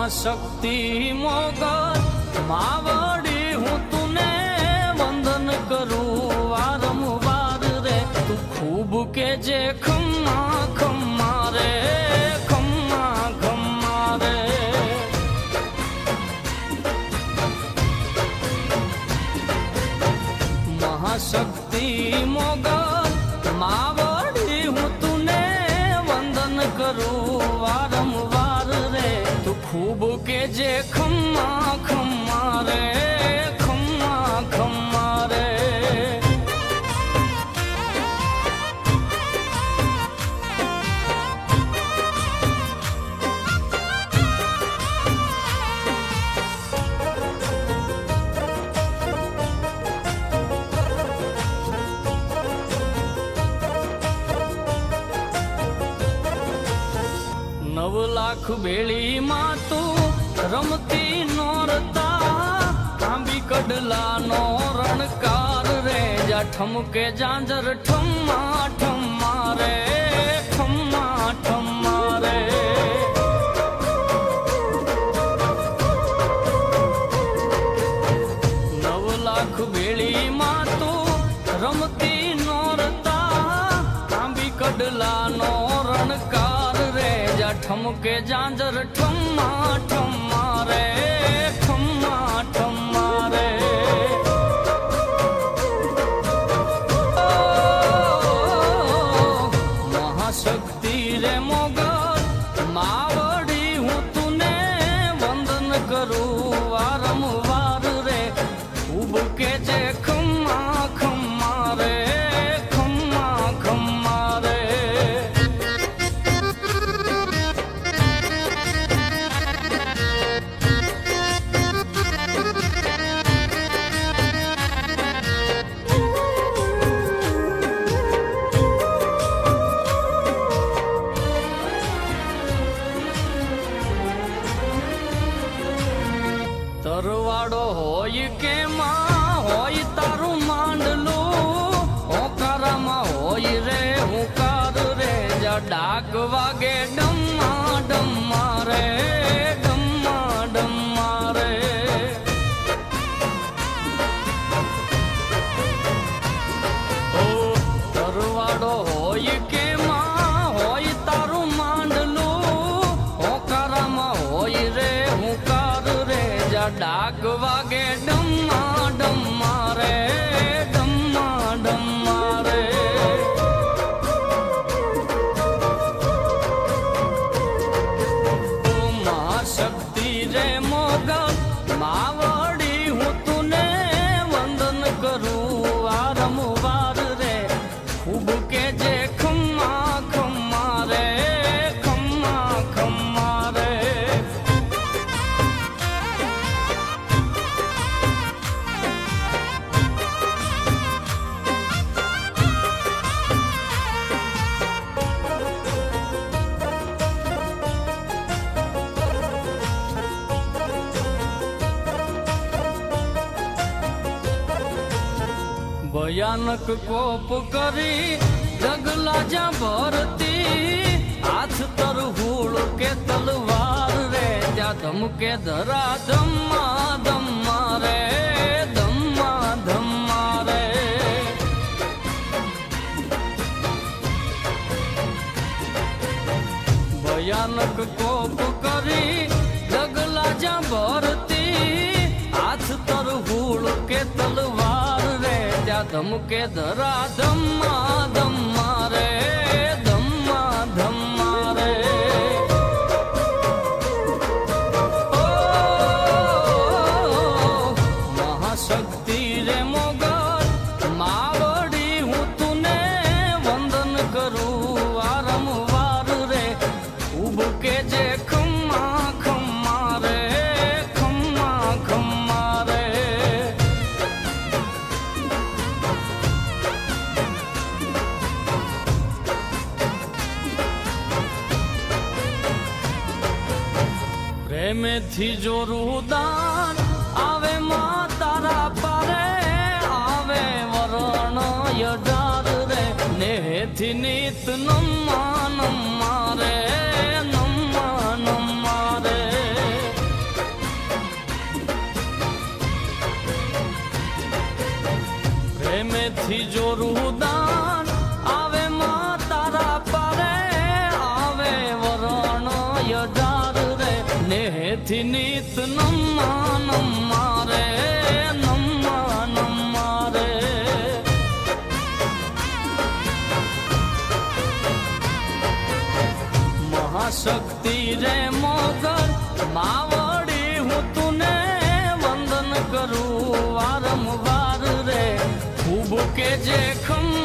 મહાશક્તિ મોગલ માવડી હું તુને વંદન કરું વારંવાર રે તું ખૂબ કે જે ખમ્મા ખમ્મા રે ખમ્મા ખમ્મા રે મહાશક્તિ મોગલ માવડી હું તુને વંદન કરું વારંવાર રે તું ખૂબ કે જે ખમ્મા ખમ્મા રે ખમ્મા ખમ્મા રે નવ લાખ બેળી માં તું રમતી નોરતા આંબી કડલા નો રણકાર રે જા ઠમકે જાંજર ઠમ્મા ઠમ્મા રે ઠમ્મા ઠમ્મા રે નવ લાખ બેળી માં તું રમતી નોરતા આંબી કડલા નો રણકાર ઠમકે જાંજર ઠમ્મા ઠમ્મા રે ઠમ્મા ઠમ્મા રે મહાશક્તિ રે મોગલ માવડી હું તુને વંદન કરું વારંવાર રે ખૂબ કે જે ખમ્મા ખમ્મા રે ખમ્મા ખમ્મા રે તરવાડો હોય કે માં હોય તારું માંડલું હોકારામાં હોય રે હુંકાર રે જા ડાક વાગે ડમ્મા ડમ્મા રે ડમ્મા ડમ્મા રે ઓ તરવાડો હોય કે માં હોય તારું માંડલું હોકારામાં હોય રે હુંકાર રે ડાક વાગે ડમ્મા ડમ્મા રે ડમ્મા ડમ્મા રે મહાશક્તિ રે મોગલ માવડી હું તુને વંદન કરું વારંવાર રે ખૂબ કે જે ખમ્મા ખમ્મા રે ખમ્મા ખમ્મા રે ભયાનક કોપ કરી જગલા જ્યાં ભરતી હાથ તરહુળ કે તલવાર રે ત્યાં ધમકે ધરા ધમ્મા ધમ્મા રે ધમ્મા ધમ્મા રે ભયાનક કોપ કરી જગલા જ્યાં ભરતી હાથ તરહુળ કે તલવાર રે ત્યાં ધમકે ધરા ધમ્મા ધમ્મા રે ધમ્મા ધમ્મા રે ઓ મહાશક્તિ રે મોગલ માવડી હું તુને વંદન કરું વારંવાર રે ખૂબ કે જે ખમ્મા ખમ્મા રે ખમ્મા ખમ્મા રે પ્રેમેથી જોરું દાન આવે માં તારા પારે આવે વરણ યડાર રે નેહેથી નીત નમ્મા નમ્મા રે નમ્મા નમ્મા રે નેથી નીત નમ્મા નમ્મા રે નમ્મા નમ્મા રે મહાશક્તિ રે મોગર માવડી હું તુને વંદન કરું વારંવાર રે ખૂબ કે જે ખમ